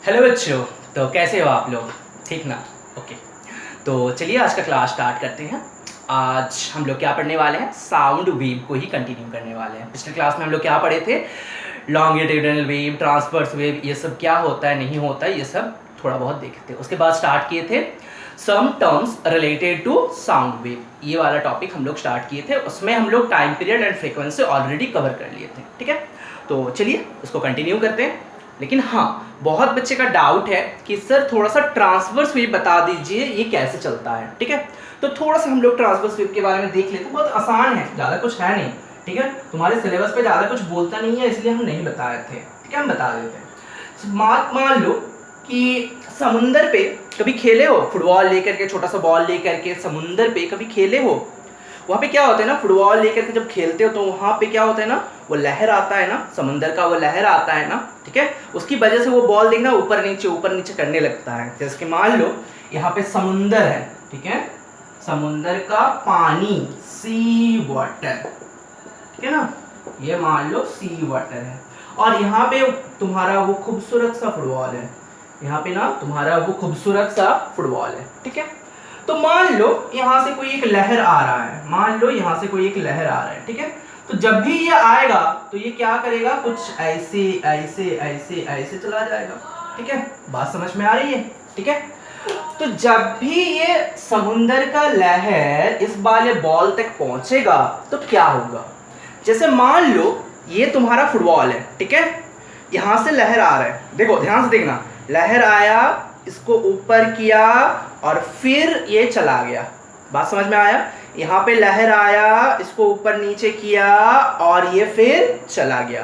Hello बच्चों। तो कैसे हो आप लोग? ठीक ना? ओके। तो चलिए आज का क्लास स्टार्ट करते हैं। आज हम लोग क्या पढ़ने वाले हैं? साउंड वेव को ही कंटिन्यू करने वाले हैं। पिछले क्लास में हम लोग क्या पढ़े थे? लॉन्गिट्यूडिनल वेव, ट्रांसवर्स वेव, ये सब क्या होता है, नहीं होता है, ये सब थोड़ा बहुत देखे थे। उसके बाद स्टार्ट किए थे some terms related to sound wave, ये वाला टॉपिक हम लोग स्टार्ट किए थे। उसमें हम लोग time period and frequency already cover कर लिए थे। ठीक है, तो चलिए उसको कंटिन्यू करते हैं। लेकिन हाँ, बहुत बच्चे का डाउट है कि सर थोड़ा सा ट्रांसवर्स वेव बता दीजिए, ये कैसे चलता है। ठीक है, तो थोड़ा सा हम लोग ट्रांसवर्स वेव के बारे में देख लेते हैं। बहुत आसान है, ज़्यादा कुछ है नहीं। ठीक है, तुम्हारे सिलेबस पे ज़्यादा कुछ बोलता नहीं है, इसलिए हम नहीं बताए थे। ठीक है, हम बता देते हैं। मान लो कि समुंदर पे कभी खेले हो, फुटबॉल लेकर के, छोटा सा बॉल लेकर के समुंदर पे कभी खेले हो। वहाँ पे क्या होता है ना, फुटबॉल लेकर के जब खेलते हो तो वहाँ पे क्या होता है ना, वो लहर आता है ना, समुंदर का वो लहर आता है ना। ठीक है, उसकी वजह से वो बॉल देखना ऊपर नीचे करने लगता है। जैसे कि मान लो यहाँ पे समुंदर है, ठीक है, समुंदर का पानी, सी वाटर, ठीक है ना, ये मान लो सी वाटर है। और यहाँ पे तुम्हारा वो खूबसूरत सा फुटबॉल है, यहाँ पे ना तुम्हारा वो खूबसूरत सा फुटबॉल है। ठीक है, तो मान लो यहाँ से कोई एक लहर आ रहा है, मान लो यहाँ से कोई एक लहर आ रहा है। ठीक है, तो जब भी ये आएगा तो ये क्या करेगा, कुछ ऐसे ऐसे ऐसे ऐसे चला जाएगा। ठीक है, बात समझ में आ रही है? ठीक है, तो जब भी ये समुंदर का लहर इस वाले बॉल तक पहुंचेगा तो क्या होगा। जैसे मान लो ये तुम्हारा फुटबॉल है, ठीक है, यहां से लहर आ रहा है, देखो ध्यान से देखना, लहर आया, इसको ऊपर किया और फिर ये चला गया। बात समझ में आया? यहाँ पे लहर आया, इसको ऊपर नीचे किया और ये फिर चला गया।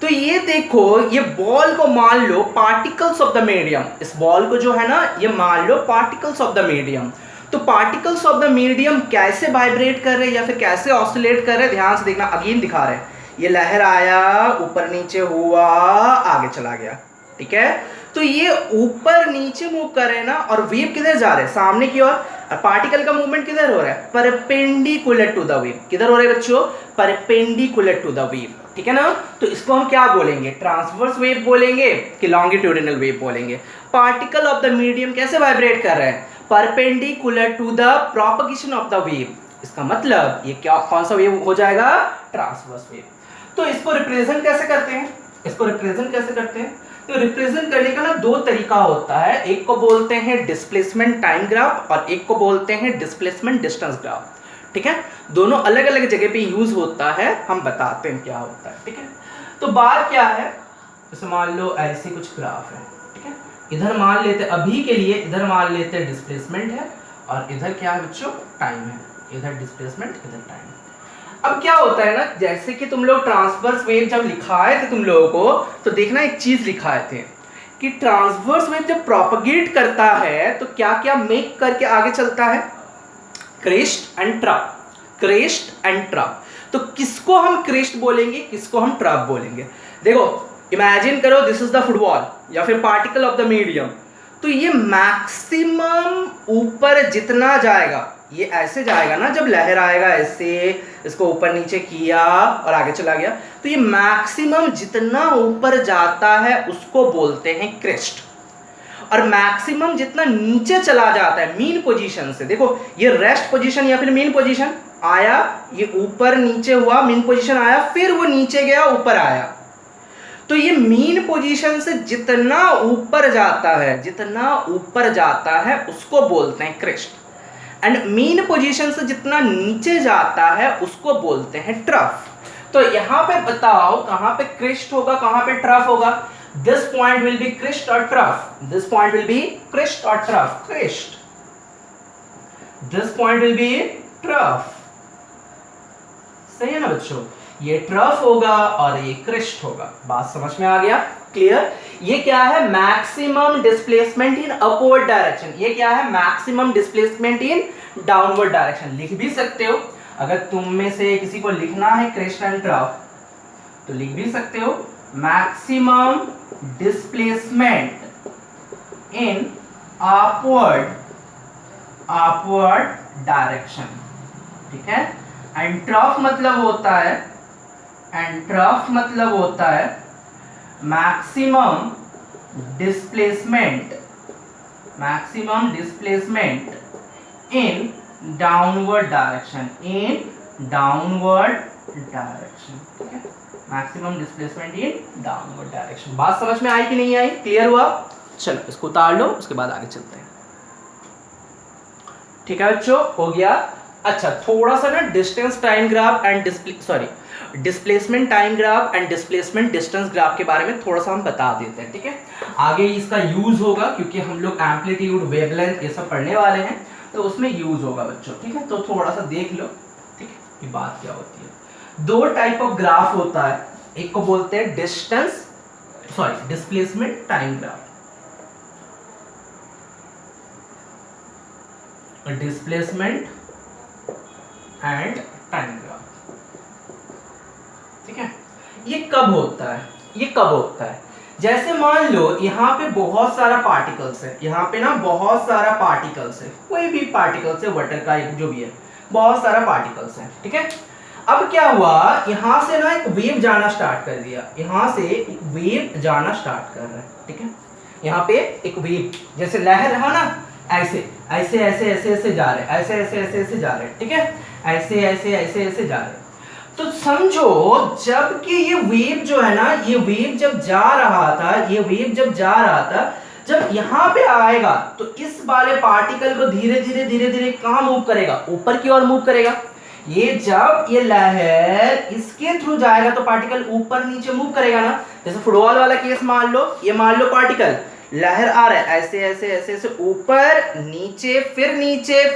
तो ये देखो, ये बॉल को मान लो पार्टिकल्स ऑफ द मीडियम, इस बॉल को जो है ना, ये मान लो पार्टिकल्स ऑफ द मीडियम। तो पार्टिकल्स ऑफ द मीडियम कैसे वाइब्रेट कर रहे हैं या फिर कैसे ऑसिलेट कर रहे हैं, ध्यान से देखना, अगेन दिखा रहे हैं। ये लहर आया, ऊपर नीचे हुआ, आगे चला गया। ठीक है, तो ये ऊपर नीचे मूव कर रहे हैं ना, और वेव किधर जा रहे हैं, सामने की ओर। पार्टिकल का मूवमेंट किधर हो रहा है, परपेंडिकुलर टू द वेव। किधर हो रहा है बच्चों, परपेंडिकुलर टू द वेव। ठीक है ना, तो इसको हम क्या बोलेंगे, ट्रांसवर्स वेव बोलेंगे कि लॉन्गिट्यूडिनल वेव बोलेंगे। पार्टिकल ऑफ द मीडियम कैसे वाइब्रेट कर रहे हैं, perpendicular to the propagation of the wave. इसका मतलब ये क्या, कौन सा वेव हो जाएगा, ट्रांसवर्स वेव। तो इसको रिप्रेजेंट कैसे करते हैं, इसको रिप्रेजेंट कैसे करते हैं, तो रिप्रेजेंट करने का ना दो तरीका होता है। एक को बोलते हैं डिस्प्लेसमेंट टाइम ग्राफ और एक को बोलते हैं डिस्प्लेसमेंट डिस्टेंस ग्राफ। ठीक है, दोनों अलग अलग जगह पे यूज होता है, हम बताते हैं क्या होता है। ठीक है, तो बात क्या है, जैसे मान लो ऐसे कुछ ग्राफ है। ठीक है, इधर मान लेते, अभी के लिए इधर मान लेते हैं डिस्प्लेसमेंट है और इधर क्या है बच्चों, टाइम है। इधर डिस्प्लेसमेंट, इधर टाइम। अब क्या होता है ना, जैसे कि तुम लोग ट्रांसवर्स वेव जब लिखाए थे तुम लोगों को, तो देखना एक चीज लिखाए थे कि ट्रांसवर्स वेव जब प्रोपगेट करता है तो क्या क्या मेक करके आगे चलता है, crest and trough, crest and trough. तो किसको हम क्रेस्ट बोलेंगे, किसको हम ट्रफ बोलेंगे। देखो इमेजिन करो, दिस इज द फुटबॉल या फिर पार्टिकल ऑफ द मीडियम। तो ये मैक्सिमम ऊपर जितना जाएगा, ये ऐसे जाएगा ना, जब लहर आएगा ऐसे, इसको ऊपर नीचे किया और आगे चला गया, तो ये मैक्सिमम जितना ऊपर जाता है उसको बोलते हैं क्रेस्ट। और मैक्सिमम जितना नीचे चला जाता है मीन पोजीशन से, देखो ये रेस्ट पोजीशन या फिर मीन पोजीशन आया, ये ऊपर नीचे हुआ, मीन पोजीशन आया, फिर वो नीचे गया, ऊपर आया। तो ये मीन पोजीशन से जितना ऊपर जाता है, जितना ऊपर जाता है उसको बोलते हैं क्रेस्ट। एंड मीन पोजीशन से जितना नीचे जाता है उसको बोलते हैं ट्रफ। तो यहां पे बताओ कहां पे क्रेस्ट होगा, कहां पे ट्रफ होगा। This point will be crest और trough, this point will be crest और trough, crest, this point will be trough. सही है ना बच्चों, ये ट्रफ होगा और ये क्रेस्ट होगा। बात समझ में आ गया, क्लियर। ये क्या है, maximum displacement in upward direction, ये क्या है, maximum displacement in downward direction. लिख भी सकते हो, अगर तुम में से किसी को लिखना है क्रेस्ट एंड ट्रफ तो लिख भी सकते हो, maximum displacement in upward direction. ठीक है, एंड ट्रफ मतलब होता है, एंड ट्रफ मतलब होता है maximum displacement, maximum displacement in downward direction, in downward direction, ठीक है, maximum displacement in downward direction. बात समझ में आई कि नहीं आई, क्लियर हुआ? चलो इसको उतार लो, उसके बाद आगे चलते हैं। ठीक है बच्चों, हो गया। अच्छा, थोड़ा सा ना distance time graph and displacement time graph and displacement distance graph के बारे में थोड़ा सा हम बता देते हैं, ठीक है। आगे इसका यूज होगा क्योंकि हम लोग एम्पलीट्यूड, वेवलेंथ ये सब पढ़ने वाले हैं, तो उसमें यूज होगा बच्चों, ठीक है। तो थोड़ा सा देख लो, ठीक है, कि बात क्या होती है। दो टाइप ऑफ ग्राफ होता है, एक को बोलते हैं displacement time graph, displacement and time graph, ठीक है। ये कब होता है, ये कब होता है? जैसे मान लो यहाँ पे बहुत सारा पार्टिकल्स है, यहाँ पे ना बहुत सारा पार्टिकल्स है, कोई भी पार्टिकल्स है, वाटर का जो भी है, बहुत सारा पार्टिकल्स है, ठीक है। अब क्या हुआ, यहाँ से ना एक वेव जाना स्टार्ट कर दिया, यहाँ से एक वेव जाना स्टार्ट कर रहा है, ठीक है। यहाँ पे एक वेव, जैसे लहर रहा ना, ऐसे ऐसे ऐसे ऐसे ऐसे जा रहे, ऐसे ऐसे ऐसे ऐसे जा रहे, ठीक है, ऐसे ऐसे ऐसे ऐसे जा रहे। तो समझो जबकि ये वेव जो है ना, ये वेव जब जा रहा था, ये वेव जब जा रहा था, जब यहाँ पे आएगा तो इस वाले पार्टिकल को धीरे धीरे धीरे धीरे कहाँ मूव करेगा, ऊपर की ओर मूव करेगा। ये जब ये लहर इसके थ्रू जाएगा तो पार्टिकल ऊपर नीचे मूव करेगा ना। जैसे फुटबॉल वाला केस मान लो, ये मान लो पार्टिकल, लहर आ रहा है ऐसे ऐसे ऐसे ऐसे ऊपर नीचे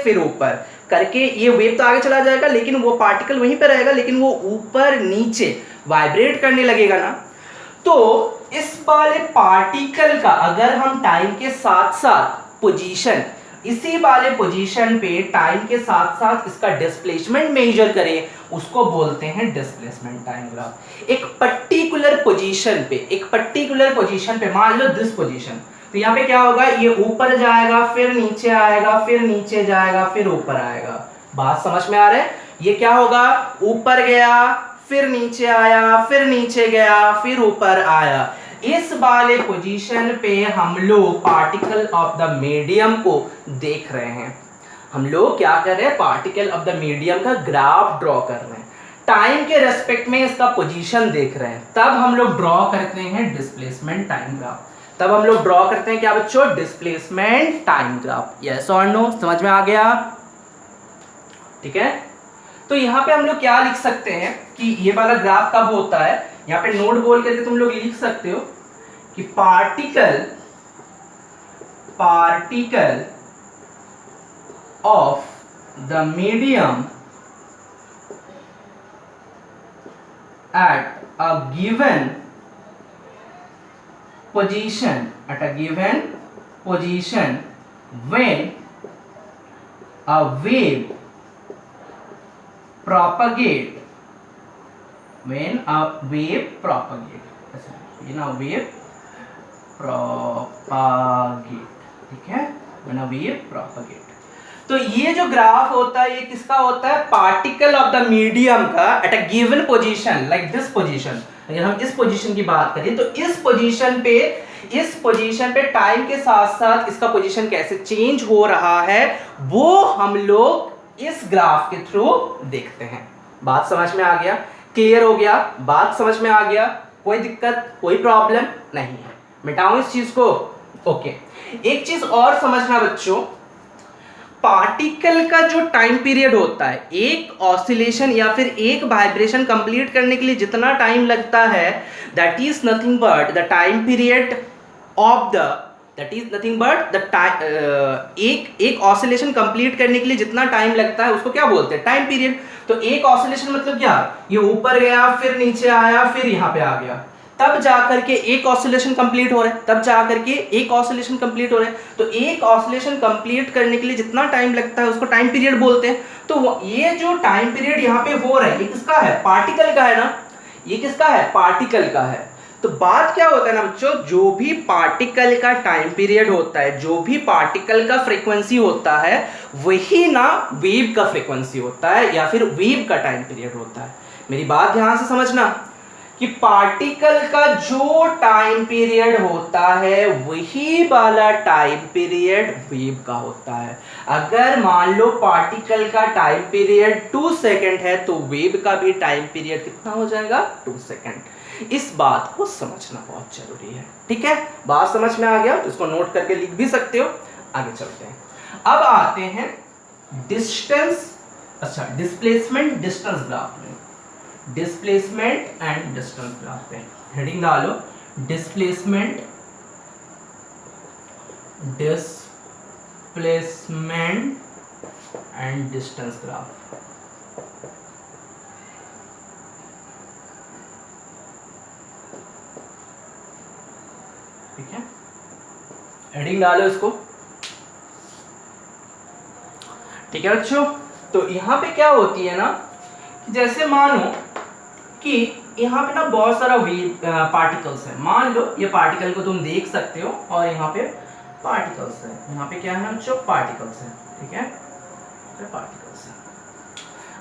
फिर ऊपर करके, ये वेव तो आगे चला जाएगा लेकिन वो पार्टिकल वहीं पे रहेगा, लेकिन वो ऊपर नीचे वाइब्रेट करने लगेगा ना। तो इस वाले पार्टिकल का अगर हम टाइम के साथ साथ पोजीशन, इसी वाले पोजीशन पे टाइम के साथ साथ इसका डिस्प्लेसमेंट मेजर करें, उसको बोलते हैं डिस्प्लेसमेंट टाइम ग्राफ। एक पर्टिकुलर पोजीशन पे मान लो दिस पोजीशन, तो यहाँ पे क्या होगा, ये ऊपर जाएगा, फिर नीचे आएगा, फिर नीचे जाएगा, फिर ऊपर आएगा। बात समझ में आ रहा है? ये क्या होगा, ऊपर गया, फिर नीचे आया, फिर नीचे गया, फिर ऊपर आया। इस वाले पोजीशन पे हम लोग पार्टिकल ऑफ द मीडियम को देख रहे हैं। हम लोग क्या कर रहे हैं, पार्टिकल ऑफ द मीडियम का ग्राफ ड्रॉ कर रहे हैं, टाइम के रेस्पेक्ट में इसका पोजीशन देख रहे हैं। तब हम लोग ड्रॉ करते हैं डिस्प्लेसमेंट टाइम ग्राफ। तब हम लोग ड्रॉ करते हैं क्या बच्चों, डिस्प्लेसमेंट टाइम ग्राफ। यस और नो, समझ में आ गया? ठीक है। तो यहाँ पे हम लोग क्या लिख सकते हैं कि ये वाला ग्राफ कब होता है, यहाँ पे नोट बोल करके तुम लोग लिख सकते हो कि particle of the medium at a given position when a wave propagate ठीक है, when a wave propagate। तो ये जो ग्राफ होता है ये किसका होता है, पार्टिकल ऑफ द मीडियम का at a given position, like this position. अगर हम इस पोजीशन की बात करें तो इस पोजीशन पे टाइम के साथ साथ इसका पोजीशन कैसे चेंज हो रहा है वो हम लोग इस ग्राफ के थ्रू देखते हैं। बात समझ में आ गया, क्लियर हो गया? बात समझ में आ गया, कोई दिक्कत कोई प्रॉब्लम नहीं है? मिटाऊं इस चीज को? ओके। एक चीज और समझना बच्चों, पार्टिकल का जो टाइम पीरियड होता है, एक ऑसिलेशन या फिर एक वाइब्रेशन कंप्लीट करने के लिए जितना टाइम लगता है, that is nothing but the time period of the, एक ऑसिलेशन कंप्लीट करने के लिए जितना टाइम लगता है उसको क्या बोलते हैं, टाइम पीरियड। तो एक ऑसिलेशन मतलब क्या, ये ऊपर गया, फिर नीचे आया, फिर यहाँ पे आ गया, तब जाकर के एक ऑसिलेशन कंप्लीट हो रहा है, तो एक ऑसिलेशन कंप्लीट करने के लिए जितना टाइम लगता है उसको टाइम पीरियड बोलते हैं। तो ये जो टाइम पीरियड यहाँ पे हो रहा है ये किसका है, पार्टिकल का है ना, ये किसका है, पार्टिकल का है। तो बात क्या होता है ना बच्चों, जो भी पार्टिकल का टाइम पीरियड होता है, जो भी पार्टिकल का फ्रीक्वेंसी होता है, वही ना वेव का फ्रीक्वेंसी होता है या फिर वेव का टाइम पीरियड होता है। मेरी बात ध्यान से समझना, कि पार्टिकल का जो टाइम पीरियड होता है वही वाला टाइम पीरियड वेव का होता है। अगर मान लो पार्टिकल का टाइम पीरियड 2 सेकंड है तो वेव का भी टाइम पीरियड कितना हो जाएगा 2 सेकंड। इस बात को समझना बहुत जरूरी है, ठीक है। बात समझ में आ गया तो इसको नोट करके लिख भी सकते हो। आगे चलते हैं, अब आते हैं डिस्टेंस, अच्छा डिस्प्लेसमेंट डिस्टेंस ग्राफ में, डिस्प्लेसमेंट एंड डिस्टेंस ग्राफ पे हेडिंग डालो डिस्प्लेसमेंट एंड डिस्टेंस ग्राफ। ठीक है, हेडिंग डालो इसको। ठीक है बच्चों, तो यहां पे क्या होती है ना कि जैसे मानो कि यहाँ पे ना बहुत सारा वेव पार्टिकल्स है। मान लो ये पार्टिकल को तुम देख सकते हो और यहाँ पे पार्टिकल्स है, यहाँ पे क्या है बच्चों पार्टिकल्स है, ठीक है पार्टिकल्स है।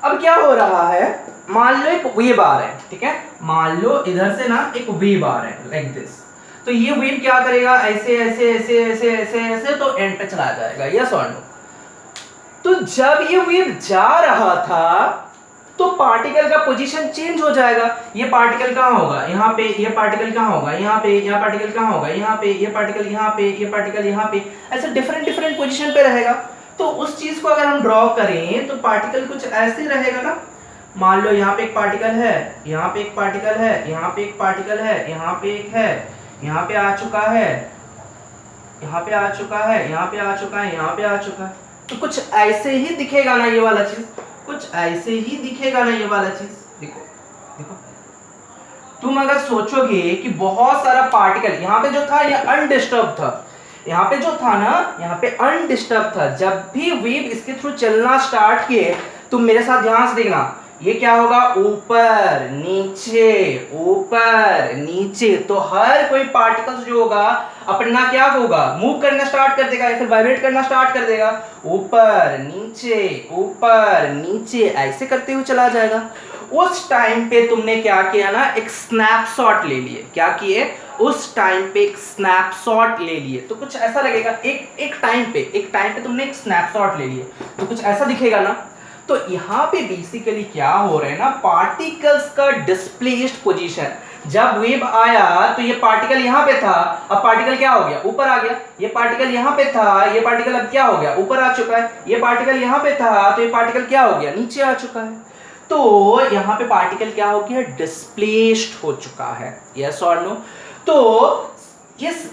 अब क्या हो रहा है, मान लो एक वेव आ रहा है, ठीक है, मान लो इधर से ना एक वेव आ रहा है लाइक दिस, तो ये वेव क्या करेगा ऐसे ऐसे ऐसे ऐसे ऐसे ऐसे तो एंड पे चला जाएगा, यस और नो। तो जब ये वेव जा रहा था तो पार्टिकल का पोजीशन चेंज हो जाएगा। ये पार्टिकल कहाँ होगा यहाँ पे, ये पार्टिकल कहाँ होगा यहाँ पे, यह पार्टिकल कहाँ होगा यहाँ पे, ये पार्टिकल यहाँ पे, ये पार्टिकल यहाँ पे, ऐसे डिफरेंट डिफरेंट पोजीशन पे रहेगा। तो उस चीज को अगर हम ड्रॉ करें तो पार्टिकल कुछ ऐसे रहेगा ना, मान लो यहाँ पे एक पार्टिकल है, यहाँ पे एक पार्टिकल है, यहाँ पे एक पार्टिकल है, यहाँ पे एक है, यहाँ पे आ चुका है, यहाँ पे आ चुका है, यहाँ पे आ चुका है, यहाँ पे आ चुका है। तो कुछ ऐसे ही दिखेगा ना ये वाला चीज, कुछ ऐसे ही दिखेगा ना ये वाला चीज। देखो देखो, तुम अगर सोचोगे कि बहुत सारा पार्टिकल यहाँ पे जो था ये अनडिस्टर्ब था, यहाँ पे जो था ना यहाँ पे अनडिस्टर्ब था, जब भी वेव इसके थ्रू चलना स्टार्ट किए तुम मेरे साथ ध्यान से देखना, ये क्या होगा ऊपर नीचे ऊपर नीचे। तो हर कोई पार्टिकल्स जो होगा अपना क्या होगा मूव करना स्टार्ट कर देगा या फिर वाइब्रेट करना स्टार्ट कर देगा, ऊपर नीचे ऐसे करते हुए चला जाएगा। उस टाइम पे तुमने क्या किया ना, एक स्नैपशॉट ले लिए। क्या किए, उस टाइम पे एक स्नैपशॉट ले लिए। तो कुछ ऐसा लगेगा, एक टाइम पे तुमने एक स्नैपशॉट ले लिए तो कुछ ऐसा दिखेगा ना। तो यहाँ पे बेसिकली क्या हो रहा है ना, पार्टिकल्स का डिस्प्लेस्ड पोजीशन। जब वेव आया तो ये पार्टिकल यहाँ पे था, अब पार्टिकल क्या हो गया ऊपर आ गया। ये पार्टिकल यहाँ पे था, ये पार्टिकल अब क्या हो गया ऊपर आ चुका है। ये पार्टिकल यहाँ पे था तो ये पार्टिकल क्या हो गया नीचे आ चुका है। तो यहाँ पे पार्टिकल क्या हो गया डिस्प्लेस्ड हो चुका है, यस और नो। तो इस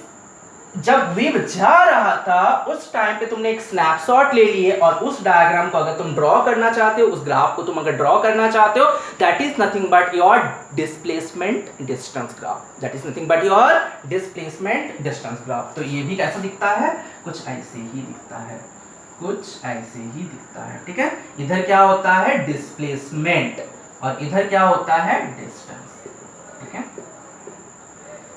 जब वेव जा रहा था उस टाइम पे तुमने एक स्नैपशॉट ले लिए और उस डायग्राम को अगर तुम ड्रॉ करना चाहते हो, उस ग्राफ को तुम अगर ड्रॉ करना चाहते हो, that is nothing but your displacement distance graph, that is nothing but your displacement distance graph. तो ये भी कैसा दिखता है, कुछ ऐसे ही दिखता है, कुछ ऐसे ही दिखता है, ठीक है। इधर क्या होता है डिस्प्लेसमेंट और इधर क्या होता है डिस्टेंस, ठीक है।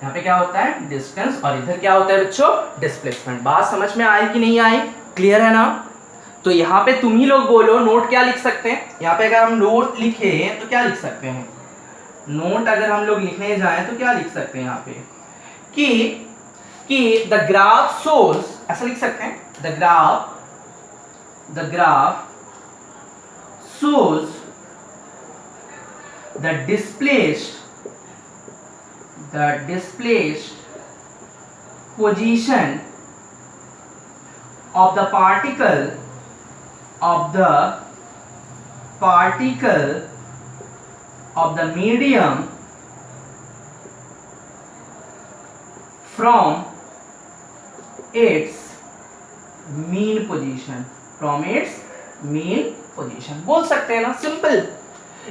यहाँ पे क्या होता है डिस्टेंस और इधर क्या होता है बच्चों डिस्प्लेसमेंट। बात समझ में आई कि नहीं आई, क्लियर है ना। तो यहाँ पे तुम ही लोग बोलो नोट क्या लिख सकते हैं। यहाँ पे अगर हम नोट लिखे तो क्या लिख सकते हैं, नोट अगर हम लोग लिखने जाएं तो क्या लिख सकते हैं यहाँ पे कि द ग्राफ शोज, ऐसा लिख सकते हैं the graph shows the displaced position of the particle of the medium from its mean position, बोल सकते हैं ना, सिंपल।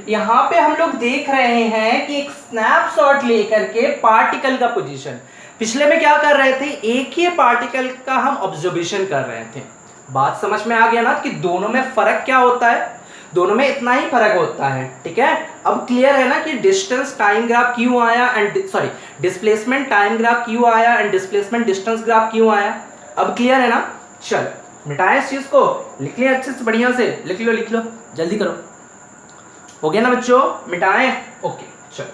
यहां पे हम लोग देख रहे हैं कि एक स्नैपशॉट लेकर के पार्टिकल का पोजीशन, पिछले में क्या कर रहे थे एक ही पार्टिकल का हम ऑब्जर्वेशन कर रहे थे। बात समझ में आ गया ना कि दोनों में फर्क क्या होता है, दोनों में इतना ही फर्क होता है, ठीक है। अब क्लियर है ना कि डिस्टेंस टाइम ग्राफ क्यों आया and sorry displacement time graph क्यों आया एंड डिस्प्लेसमेंट डिस्टेंस ग्राफ क्यों आया। अब क्लियर है ना। चल मिटाएं इस चीज को, लिख लिया अच्छे से बढ़िया से, लिख लो जल्दी करो। हो गया ना बच्चों, मिटाएं, ओके चलो।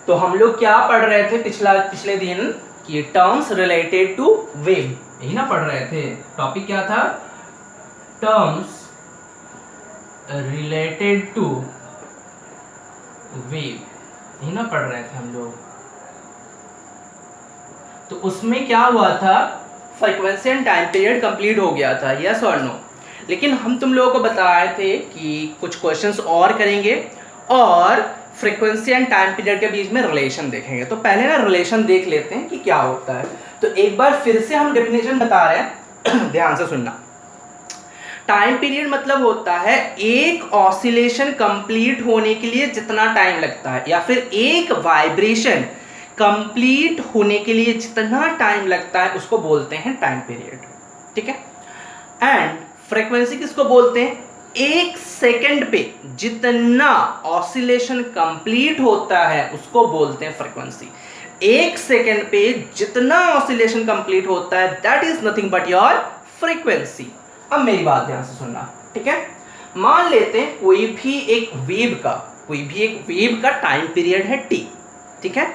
तो हम लोग क्या पढ़ रहे थे पिछले दिन कि टर्म्स रिलेटेड टू वेव, यही ना पढ़ रहे थे। टॉपिक क्या था? टर्म्स रिलेटेड टू वेव, यही ना पढ़ रहे थे हम लोग। तो उसमें क्या हुआ था? Frequency and time period complete हो गया था, यस और नो। लेकिन हम तुम लोगों को बताए थे कि कुछ क्वेश्चंस और करेंगे और फ्रीक्वेंसी एंड टाइम पीरियड के बीच में रिलेशन देखेंगे। तो पहले ना रिलेशन देख लेते हैं कि क्या होता है। तो एक बार फिर से हम डेफिनेशन बता रहे हैं, ध्यान से सुनना। टाइम पीरियड मतलब होता है एक ऑसिलेशन कंप्लीट होने के लिए जितना टाइम लगता है, या फिर एक वाइब्रेशन कंप्लीट होने के लिए जितना टाइम लगता है उसको बोलते हैं टाइम पीरियड, ठीक है। एंड फ्रीक्वेंसी किसको बोलते हैं? एक सेकंड पे जितना ऑसिलेशन कंप्लीट होता है उसको बोलते हैं फ्रीक्वेंसी। एक सेकंड पे जितना ऑसिलेशन कंप्लीट होता है that is nothing but your frequency. अब मेरी बात ध्यान से सुनना, ठीक है। मान लेते हैं कोई भी एक वेव का टाइम पीरियड है t, ठीक है।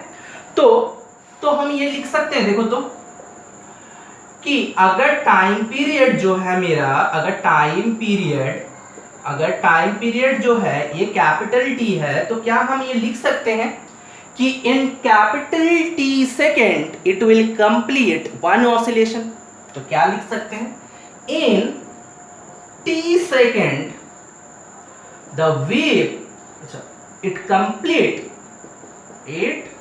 तो हम ये लिख सकते हैं, देखो तो, कि अगर टाइम पीरियड जो है मेरा, अगर टाइम पीरियड जो है ये कैपिटल T है, तो क्या हम ये लिख सकते हैं कि in capital T second it will complete one oscillation. तो क्या लिख सकते हैं? इन T second the wave it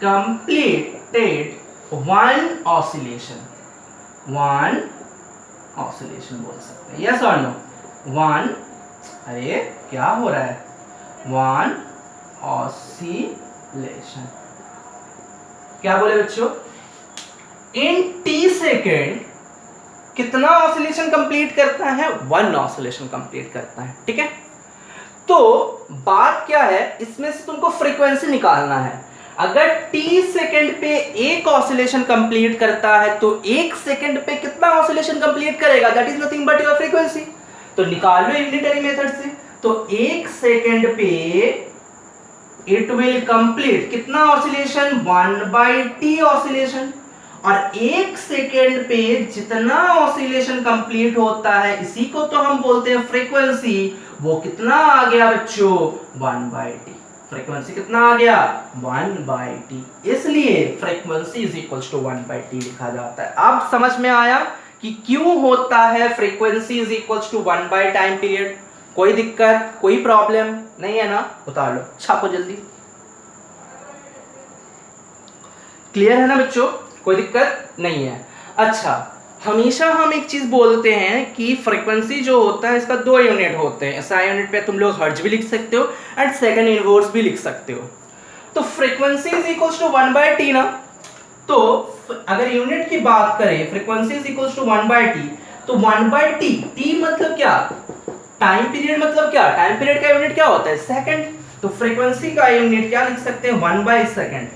completed one oscillation बोल सकते हैं, यस और नो। वन, अरे क्या हो रहा है? One oscillation. क्या बोले बच्चों? इन T सेकेंड कितना ऑसिलेशन कंप्लीट करता है? वन ऑसिलेशन कंप्लीट करता है, ठीक है। तो बात क्या है, इसमें से तुमको फ्रीक्वेंसी निकालना है। अगर T सेकंड पे एक ऑसिलेशन कंप्लीट करता है तो एक सेकंड पे कितना ऑसिलेशन कंप्लीट करेगा? That is nothing but your frequency. तो निकाल लो यूनिटरी मेथड से। तो एक सेकंड पे इट विल कंप्लीट कितना ऑसिलेशन? 1/t oscillation. और एक सेकेंड पे जितना ऑसिलेशन कंप्लीट होता है इसी को तो हम बोलते हैं फ्रीक्वेंसी। वो कितना आ गया बच्चों? 1/t। फ्रीक्वेंसी कितना आ गया? 1/t। इसलिए frequency is equals to 1/t लिखा जाता है। अब समझ में आया कि क्यों होता है frequency is equals to 1 time period. कोई दिक्कत, कोई प्रॉब्लम नहीं है ना? उतार लो, छापो जल्दी। क्लियर है ना बच्चों? कोई दिक्कत नहीं है। अच्छा, हमेशा हम एक चीज बोलते हैं कि फ्रीक्वेंसी जो होता है इसका दो यूनिट होते हैं। SI यूनिट पे तुम लोग हर्ट्ज भी लिख सकते हो एंड सेकंड इनवर्स भी लिख सकते हो। तो frequency is equals to 1/t ना। तो अगर यूनिट की बात करें, frequency is equals to 1/t, तो 1/t, t मतलब क्या? टाइम पीरियड मतलब क्या? टाइम पीरियड का यूनिट क्या होता है? सेकंड। तो फ्रीक्वेंसी का यूनिट क्या लिख सकते हैं? 1/सेकंड।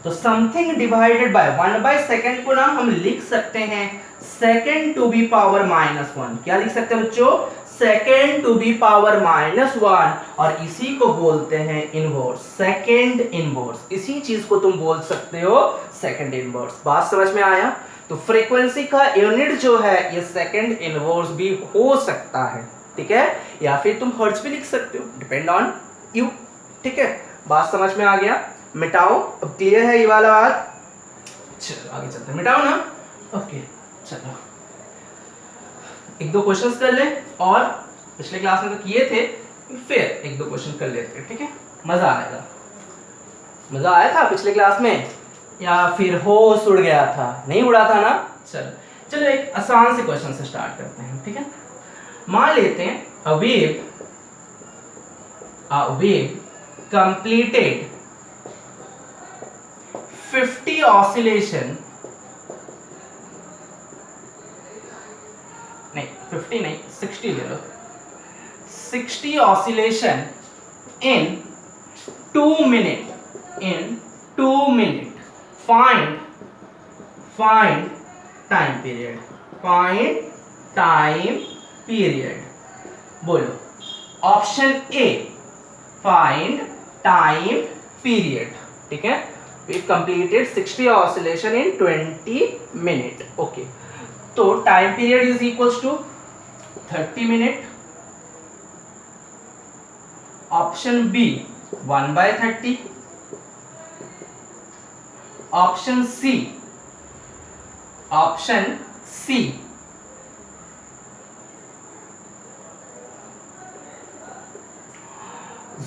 तो समथिंग डिवाइडेड बाय 1/सेकंड को ना हम लिख सकते हैं सेकंड टू बी पावर -1। क्या लिख सकते हैं बच्चों? Second to be power -1। और इसी को बोलते हैं इनवर्स, सेकंड इनवर्स। इसी चीज को तुम बोल सकते हो सेकंड इनवर्स। बात समझ में आया? तो फ्रीक्वेंसी का यूनिट जो है ये सेकंड इनवर्स भी हो सकता है, ठीक है, या फिर तुम हर्ट्ज भी लिख सकते हो, डिपेंड ऑन यू, ठीक है। बात समझ में आ गया? मिटाओ, अब क्लियर है ये वाला बात? चलो आगे चलते हैं, मिटाओ ना। ओके चलो एक दो क्वेश्चंस कर ले, और पिछले क्लास में तो किए थे, फिर एक दो क्वेश्चन कर लेते हैं, ठीक है। मजा आएगा। मजा आया था पिछले क्लास में या फिर होश उड़ गया था? नहीं उड़ा था ना? चलो एक आसान से क्वेश्चन से स्टार्ट करते हैं, ठीक है। मान लेते हैं a wave completed 50 oscillation, नहीं 50 नहीं 60 ले लो, 60 oscillation in 2 minutes, find find time period, find time period. बोलो option A find time period. ठीक है, we completed 60 oscillation in 20 minute. Okay, तो time period is equals to 30 minute. Option B 1/30, option C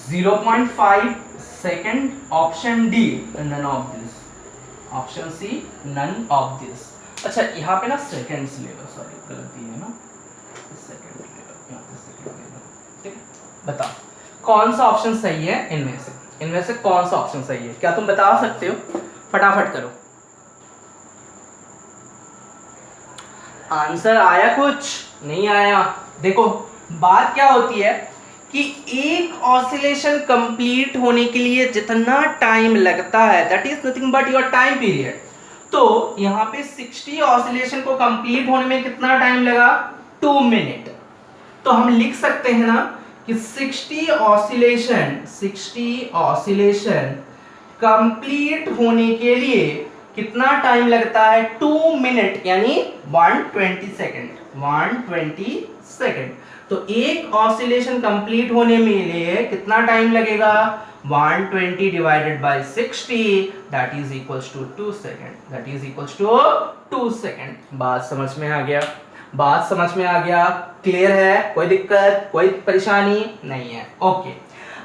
0.5 second, option D none of this, option C none of this. अच्छा यहाँ पे ना seconds ले लो, sorry गलती है ना, सेकेंड ले लो, यहाँ पे सेकेंड ले लो। ठीक है, बताओ कौन सा ऑप्शन सही है इनमें से कौन सा ऑप्शन सही है? क्या तुम बता सकते हो? फटाफट करो। आंसर आया? कुछ नहीं आया। देखो बात क्या होती है कि एक ऑसिलेशन कंप्लीट होने के लिए जितना टाइम लगता है that is nothing but your time period. तो यहाँ पे 60 ऑसिलेशन को कंप्लीट होने में कितना टाइम लगा? 2 मिनट। तो हम लिख सकते हैं ना कि 60 ऑसिलेशन कंप्लीट होने के लिए कितना टाइम लगता है? 2 मिनट यानी 120 सेकेंड, 120 सेकेंड। तो एक ऑसिलेशन कंप्लीट होने में लिए कितना टाइम लगेगा? 120 divided by 60 that is equals to 2 second, that is equals to 2 second. बात समझ में आ गया? बात समझ में आ गया? क्लियर है? कोई दिक्कत, कोई परेशानी नहीं है? ओके,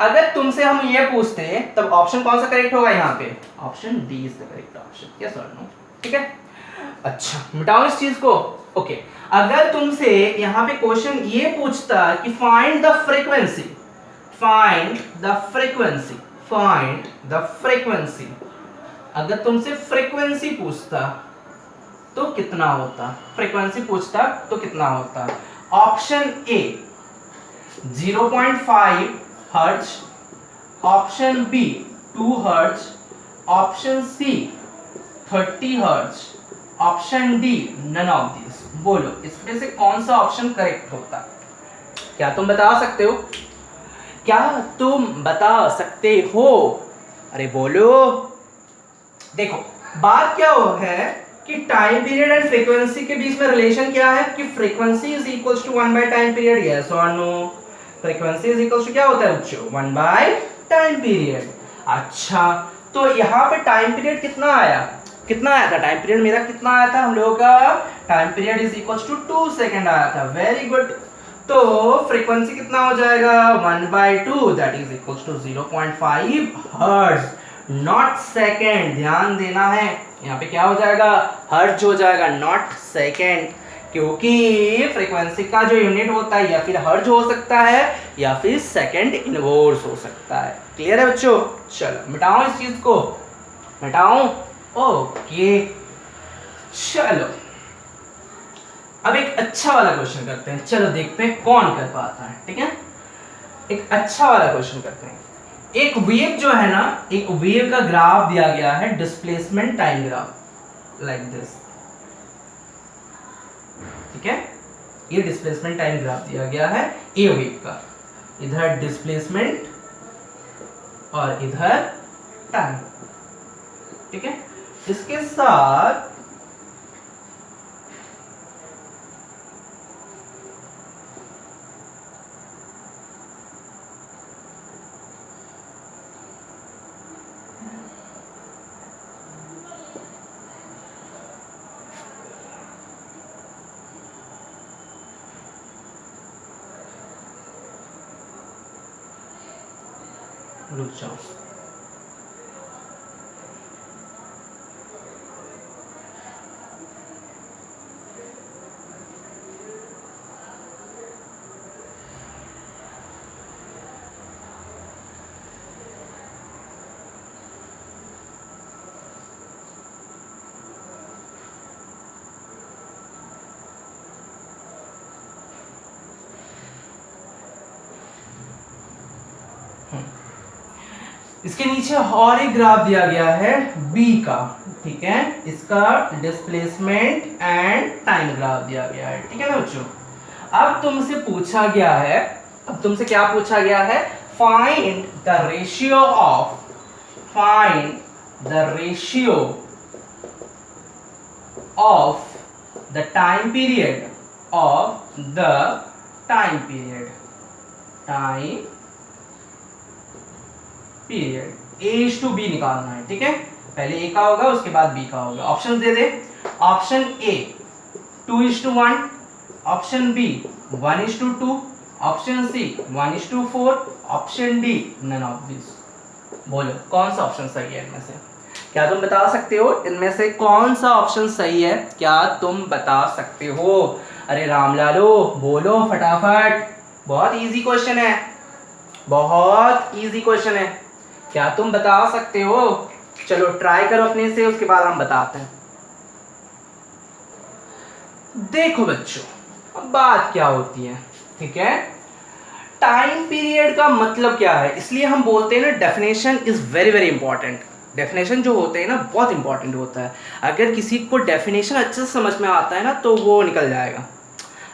अगर तुमसे हम ये पूछते तब ऑप्शन कौन सा करेक्ट होगा यहाँ पे? Option D is the correct option, yes और नो? ठीक है, अच्छा मिटाओ इस चीज को। ओके, अगर तुमसे यहाँ पे क्वेश्चन ये पूछता कि find the frequency, find the frequency, find the frequency, अगर तुमसे फ्रीक्वेंसी पूछता तो कितना होता? फ्रीक्वेंसी पूछता तो कितना होता? Option A 0.5 hertz, option B 2 hertz, option C 30 hertz, option D none of this. बोलो इसमें से कौन सा ऑप्शन करेक्ट होता? क्या तुम बता सकते हो? क्या तुम बता सकते हो? अरे बोलो। देखो बात क्या हो है कि टाइम पीरियड एंड फ्रीक्वेंसी के बीच में रिलेशन क्या है कि frequency is equals to 1 by time period, yes और no? Frequency is equals to क्या होता है बच्चों? 1 बाय टाइम पीरियड। अच्छा तो यहाँ पे टाइम पीरियड कितना आया? कितना आया था टाइम पीरियड? मेरा कितना आया था? हम लोगों का time period is equals to 2 second आया था। Very good. तो फ्रीक्वेंसी कितना हो जाएगा? 1/2 that is equals to 0.5 hertz, not second. ध्यान देना है यहाँ पे क्या हो जाएगा? हर्ट्ज हो जाएगा, नॉट सेकेंड, क्योंकि फ्रीक्वेंसी का जो यूनिट होता है या फिर हर्ट्ज हो सकता है या फिर सेकेंड इनवर्स हो सकता है। क्लियर है बच्चों? चलो मिटाओ इस चीज को, मिटाओ। ओके चलो अब एक अच्छा वाला क्वेश्चन करते हैं। चलो देखते हैं कौन कर पाता है। ठीक है, एक अच्छा वाला क्वेश्चन करते हैं। एक वेव जो है ना, एक वेव का ग्राफ दिया गया है, displacement time graph like this. ठीक है, ये डिस्प्लेसमेंट टाइम ग्राफ दिया गया है ए वेव का। इधर डिस्प्लेसमेंट और इधर टाइम। ठीक है, इसके साथ रुक जाओ। इसके नीचे और एक ग्राफ दिया गया है बी का, ठीक है, इसका डिस्प्लेसमेंट एंड टाइम ग्राफ दिया गया है, ठीक है ना बच्चों। अब तुमसे पूछा गया है, अब तुमसे क्या पूछा गया है, find the ratio of, find the ratio of the time period, of the time period, time period A/B निकालना है, ठीक है। पहले A का होगा उसके बाद B का होगा। ऑप्शन दे दे, option A 2:1, option B 1:2, option C 1:4, option D none of this. बोलो कौन सा ऑप्शन सही है इनमें से? क्या तुम बता सकते हो इनमें से कौन सा ऑप्शन सही है? क्या तुम बता सकते हो? अरे रामलालो बोलो फटाफट, बहुत इजी क्वेश्चन है, बहुत इजी क्वेश्चन है। क्या तुम बता सकते हो? चलो ट्राई करो अपने से, उसके बाद हम बताते हैं। देखो बच्चों, अब बात क्या होती है, ठीक है, टाइम पीरियड का मतलब क्या है, इसलिए हम बोलते हैं ना definition is very very important. Definition जो होते हैं ना बहुत इंपॉर्टेंट होता है। अगर किसी को डेफिनेशन अच्छे से समझ में आता है ना तो वो निकल जाएगा।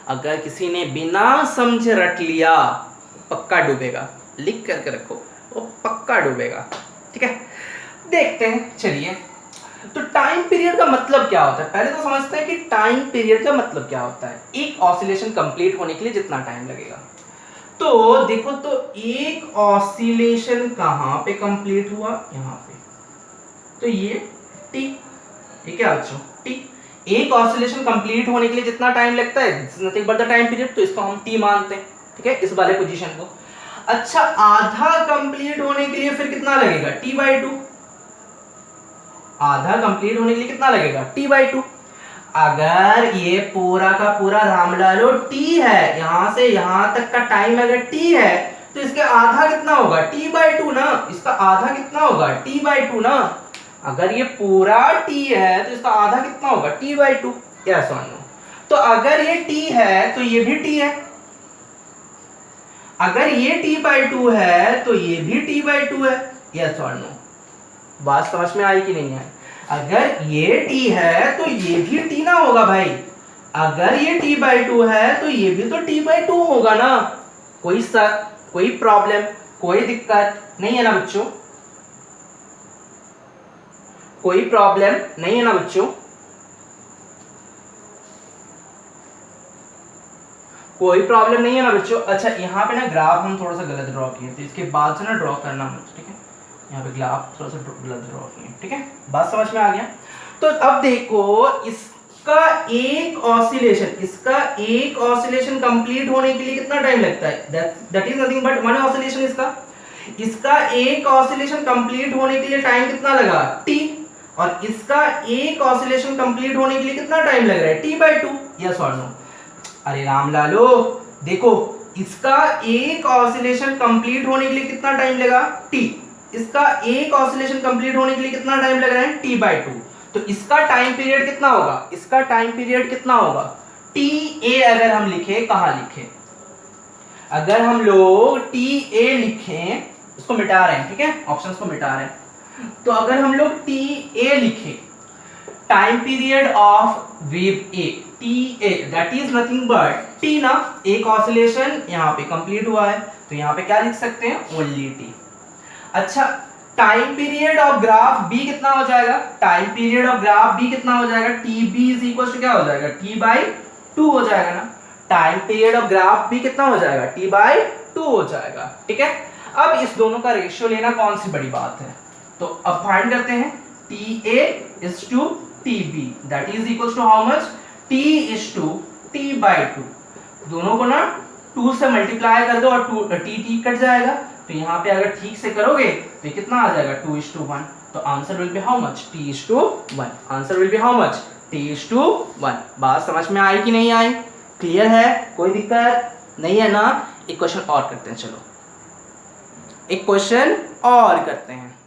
अगर किसी ने बिना समझे रट लिया पक्का डूबेगा। लिख करके रखो, वो पक्का डूबेगा, ठीक है। देखते हैं, चलिए। तो टाइम पीरियड का मतलब क्या होता है, पहले तो समझते हैं कि टाइम पीरियड का मतलब क्या होता है। एक ऑसिलेशन कंप्लीट होने के लिए जितना टाइम लगेगा, तो देखो, तो एक ऑसिलेशन कहां पे कंप्लीट हुआ, यहां पे, तो ये टी, ये क्या बच्चों, टी। एक ऑसिलेशन कंप्लीट होने के लिए जितना टाइम लगता है, nothing but the time period, तो इसको हम टी मानते हैं, ठीक है, इस वाले पोजीशन को। अच्छा, आधा कंप्लीट होने के लिए फिर कितना लगेगा, t/2। आधा कंप्लीट होने के लिए कितना लगेगा, t/2। अगर ये पूरा का पूरा रामलालो t है, यहां से यहां तक का टाइम अगर t है, तो इसका आधा कितना होगा, t/2 ना। इसका आधा कितना होगा, t/2 ना। अगर ये पूरा t है तो इसका आधा कितना होगा, t/2। यस और नो? तो अगर ये t है तो ये भी t है, अगर ये t/2 है तो ये भी t/2 है। यस और नो? बात समझ में आई कि नहीं है? अगर ये t है तो ये भी t ना होगा भाई। अगर ये t/2 है तो ये भी तो t/2 होगा ना। कोई शक, कोई प्रॉब्लम, कोई दिक्कत नहीं है ना बच्चों? कोई प्रॉब्लम नहीं है ना बच्चों? कोई प्रॉब्लम नहीं है ना बच्चों? अच्छा, यहाँ पे ना ग्राफ हम थोड़ा सा गलत ड्रॉ किए, तो इसके बाद से ना ड्रॉ करना मुझे, ठीक है। यहाँ पे ग्राफ थोड़ा सा गलत ड्रॉ किए, ठीक है। बात समझ में आ गया? तो अब देखो, इसका एक ऑसिलेशन कंप्लीट होने के लिए कितना टाइम लगता है, that is nothing but one oscillation. इसका एक ऑसिलेशन कंप्लीट होने के लिए टाइम कितना लगा, t। और इसका एक ऑसिलेशन कंप्लीट होने के लिए कितना टाइम लग रहा है, t/2। यस और नो? अरे रामलालो देखो, इसका एक ऑसिलेशन कंप्लीट होने के लिए कितना टाइम लगा, t। इसका एक ऑसिलेशन कंप्लीट होने के लिए कितना टाइम लग रहा है, t/2। तो इसका टाइम पीरियड कितना होगा, इसका टाइम पीरियड कितना होगा, ta अगर हम लिखे, कहां लिखे, अगर हम लोग ta लिखें, उसको मिटा रहे हैं, ठीक है, ऑप्शंस को मिटा रहे हैं। तो अगर हम लोग ta लिखें, time period of wave A, TA that is nothing but t ना। एक ऑसिलेशन यहाँ पे कंप्लीट हुआ है, तो यहाँ पे क्या लिख सकते हैं, ओनली t। अच्छा, time period of graph b कितना हो जाएगा, time period of graph b कितना हो जाएगा, tb इज इक्वल टू क्या हो जाएगा, t/2 हो जाएगा ना। Time period of graph b कितना हो जाएगा, t/2 हो जाएगा, ठीक है। अब इस दोनों का रेशियो लेना कौन सी बड़ी बात है, तो अब फाइंड करते हैं, ta is to tb that is equals to how much, t is to t/2। दोनों को ना 2 से मल्टीप्लाई कर दो और t कट जाएगा, तो यहाँ पे अगर ठीक से करोगे तो ये कितना आ जाएगा, 2:1। तो answer will be how much, t:1। Answer will be how much, t:1। बात समझ में आई कि नहीं आई, क्लियर है, कोई दिक्कत नहीं है ना। एक क्वेश्चन और करते हैं, चलो एक क्वेश्चन और करते हैं,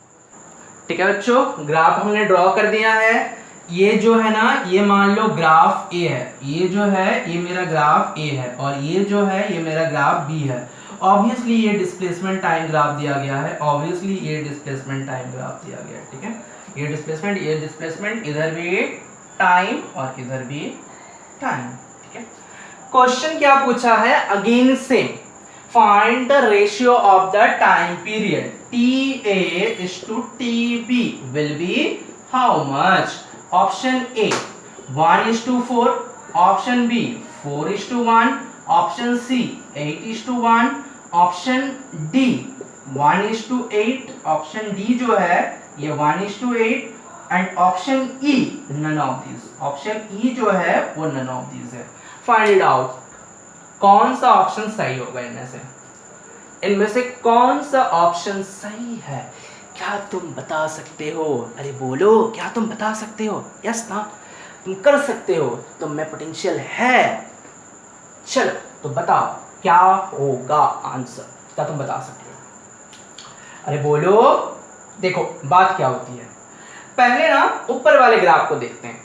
ठीक है बच्चों। ग्राफ हमने ड्रॉ कर दिया है, ये जो है ना, ये मान लो ग्राफ ए है, ये जो है ये मेरा ग्राफ ए है, और ये जो है ये मेरा ग्राफ बी है। ऑब्वियसली ये डिस्प्लेसमेंट टाइम ग्राफ दिया गया है, ऑब्वियसली ये डिस्प्लेसमेंट टाइम ग्राफ दिया गया है, ठीक है। ये डिस्प्लेसमेंट, इधर भी टाइम और इधर भी टाइम, ठीक है। क्वेश्चन क्या पूछा है, again same, find the ratio of the time period TA/TB will be how much. Option A 1:4, option B 4:1, option C 8:1, option D 1:8, option D जो है ये 1:8 and option E none of these, option E जो है वो none of these है। Find it out, कौन सा option सही होगा इनमें से कौन सा ऑप्शन सही है, क्या तुम बता सकते हो? अरे बोलो, क्या तुम बता सकते हो? यस ना, तुम कर सकते हो, तुम में पोटेंशियल है। चलो तो बताओ क्या होगा आंसर, क्या तुम बता सकते हो? अरे बोलो। देखो बात क्या होती है, पहले ना ऊपर वाले ग्राफ को देखते हैं।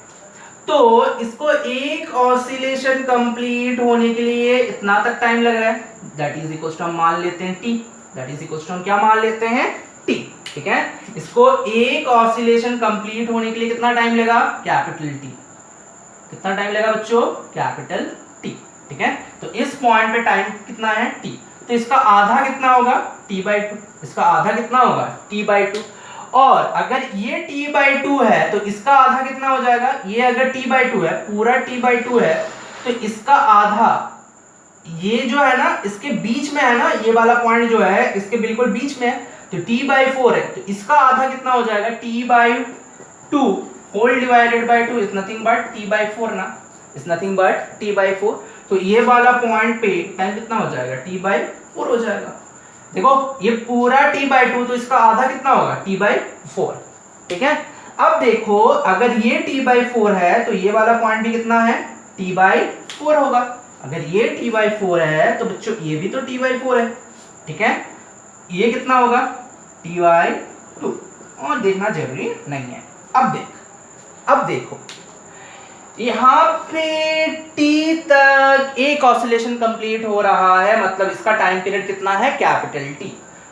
तो इसको एक ऑसिलेशन कंप्लीट होने के लिए इतना तक टाइम लग रहा है, दैट इज इक्वल टू हम मान लेते हैं T, that is equal to हम क्या मान लेते हैं टी, ठीक है। इसको एक ऑसिलेशन कंप्लीट होने के लिए कितना टाइम लगा, कैपिटल टी। कितना टाइम लगा बच्चों, कैपिटल टी, ठीक है। तो इस पॉइंट पे टाइम कितना है टी, तो इसका आधा कितना होगा t/2, इसका आधा कितना होगा t/2, और अगर ये t/2 है तो इसका आधा कितना हो जाएगा, ये अगर t/2 है, पूरा t/2 है, तो इसका आधा ये जो है ना इसके बीच में है ना, ये वाला पॉइंट जो है इसके बिल्कुल बीच में है, तो t/4 है, तो इसका आधा कितना हो जाएगा t/2 whole divided by 2 is nothing but t/4 ना, इज नथिंग बट t/4। तो ये वाला पॉइंट पे टाइम कितना हो जाएगा t/4 हो जाएगा। देखो ये पूरा t/2, तो इसका आधा कितना होगा t/4, ठीक है। अब देखो अगर ये t/4 है तो ये वाला पॉइंट भी कितना है t/4 होगा। अगर ये t/4 है तो बच्चों ये भी तो t/4 है, ठीक है। ये कितना होगा t/2, और देखना जरूरी नहीं है। अब देखो यहाँ पे t तक एक ऑसिलेशन कंप्लीट हो रहा है, मतलब इसका टाइम पीरियड कितना है कैपिटल T।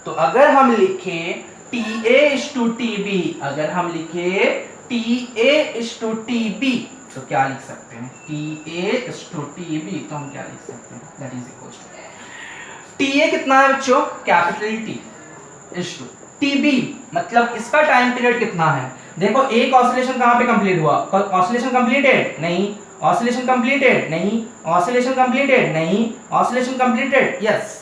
तो अगर हम लिखे TA/TB, अगर हम लिखे TA/TB तो क्या लिख सकते हैं, TA/TB तो हम क्या लिख सकते हैं, that is equal to TA कितना है बच्चों कैपिटल T TB, मतलब इसका टाइम पीरियड कितना है। देखो एक ऑसिलेशन कहां पे कंप्लीट हुआ, ऑसिलेशन कंप्लीटेड नहीं, ऑसिलेशन कंप्लीटेड नहीं, ऑसिलेशन कंप्लीटेड नहीं, ऑसिलेशन कंप्लीटेड यस।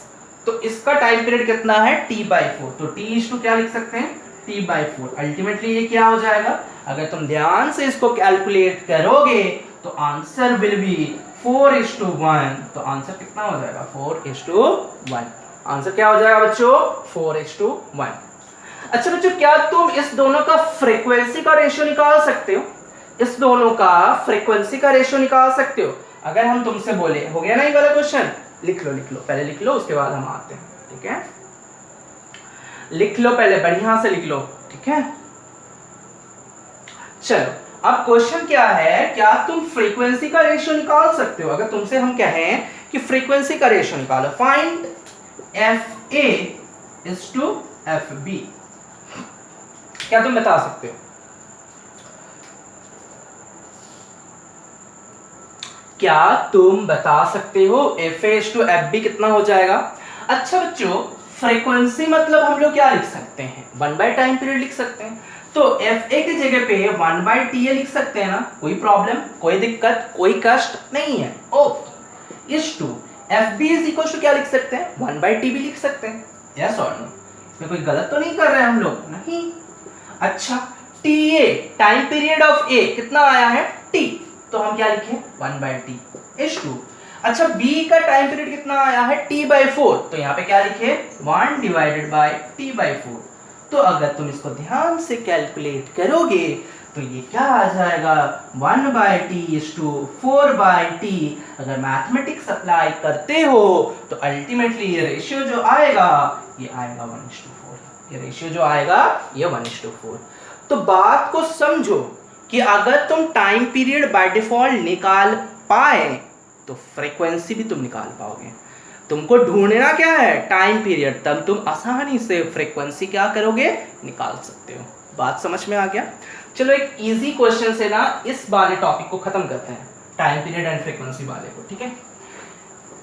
तो इसका टाइम पीरियड कितना है t/4, तो t क्या लिख सकते हैं t/4। अल्टीमेटली ये क्या हो जाएगा, अगर तुम ध्यान से इसको कैलकुलेट करोगे तो आंसर विल बी 4:1। तो आंसर कितना हो जाएगा 4:1। आंसर क्या हो जाएगा बच्चों 4:1। अच्छा बच्चों, क्या तुम इस दोनों का फ्रीक्वेंसी का रेशियो निकाल सकते हो, इस दोनों का फ्रीक्वेंसी का रेशियो निकाल सकते हो? अगर हम तुमसे बोले, हो गया ना ये वाला क्वेश्चन, लिख लो पहले लिख लो, उसके बाद हम आते हैं, ठीक है। लिख लो पहले, बढ़िया से लिख लो, ठीक है। चलो अब क्वेश्चन क्या है, क्या तुम फ्रीक्वेंसी का रेशियो निकाल सकते हो? अगर तुमसे हम कहें कि फ्रीक्वेंसी का रेशियो निकालो, फाइंड FA/FB, क्या तुम बता सकते हो? क्या तुम बता सकते हो FA/FB कितना हो जाएगा? अच्छा बच्चों, फ्रीक्वेंसी मतलब हम लोग क्या लिख सकते हैं, 1 टाइम पीरियड लिख सकते हैं। तो FA की जगह पे 1/TA लिख सकते हैं ना, कोई प्रॉब्लम, कोई दिक्कत, कोई कष्ट नहीं है। Okay, FB is equal to क्या लिख सकते हैं 1/TB लिख सकते हैं, यस और नो? इसमें कोई गलत तो नहीं कर रहे हैं हम लोग, नहीं। अच्छा, TA time period of A कितना आया है T, तो हम क्या लिखें 1/T/2। अच्छा, B का टाइम पीरियड कितना आया है T/4, तो यहाँ पे क्या लिखे 1/T/4। तो अगर तुम इसको ध्यान से कैलकुलेट करोगे तो ये क्या आ जाएगा 1/T/4/T। अगर मैथमेटिक्स अप्लाई करते हो तो अल्टीमेटली ये रेशियो जो आएगा ये आएगा 1:4। ये रेशियो जो आएगा ये 1:4। तो बात को समझो कि अगर तुम टाइम पीरियड बाय डिफॉल्ट निकाल पाए तो फ्रीक्वेंसी भी तुम निकाल पाओगे। तुमको ढूंढना क्या है, टाइम पीरियड, तब तुम आसानी से फ्रीक्वेंसी क्या करोगे, निकाल सकते हो। बात समझ में आ गया। चलो एक इजी क्वेश्चन से ना इस वाले टॉपिक को खत्म करते हैं, टाइम पीरियड एंड फ्रीक्वेंसी वाले को, ठीक है।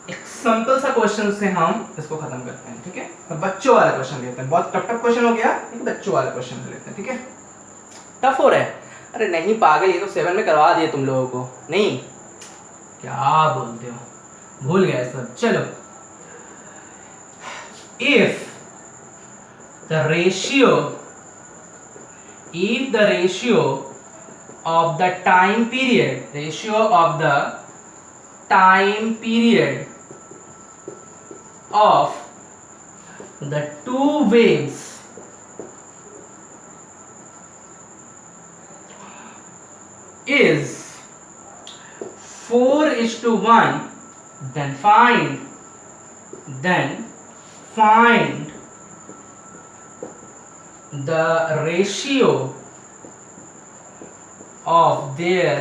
एक सिंपल सा क्वेश्चन से हम इसको खत्म करते हैं, ठीक है। तो बच्चों वाला क्वेश्चन लेते हैं, बहुत टफ क्वेश्चन हो गया, एक बच्चों वाला क्वेश्चन लेते हैं, ठीक है। टफ हो रहा है, अरे नहीं पागल, ये तो 7 में करवा दिए तुम लोगों को, नहीं क्या बोलते हो, भूल गए सब। चलो, if the ratio of the time period of the two waves is 4:1, then find the ratio of their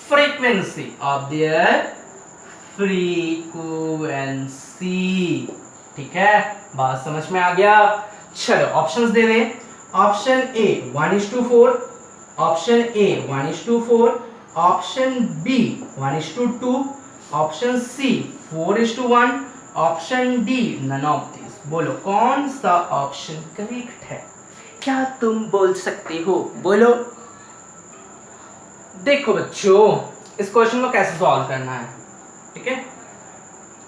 frequency, ठीक है। बात समझ में आ गया। चलो ऑप्शंस दे दें। Option A 1:4, option A 1:4, option B 1:2, option C 4:1, option D none of this. बोलो कौन सा ऑप्शन करेक्ट है, क्या तुम बोल सकते हो, बोलो। देखो बच्चों, इस क्वेश्चन को कैसे सॉल्व करना है, ठीक है।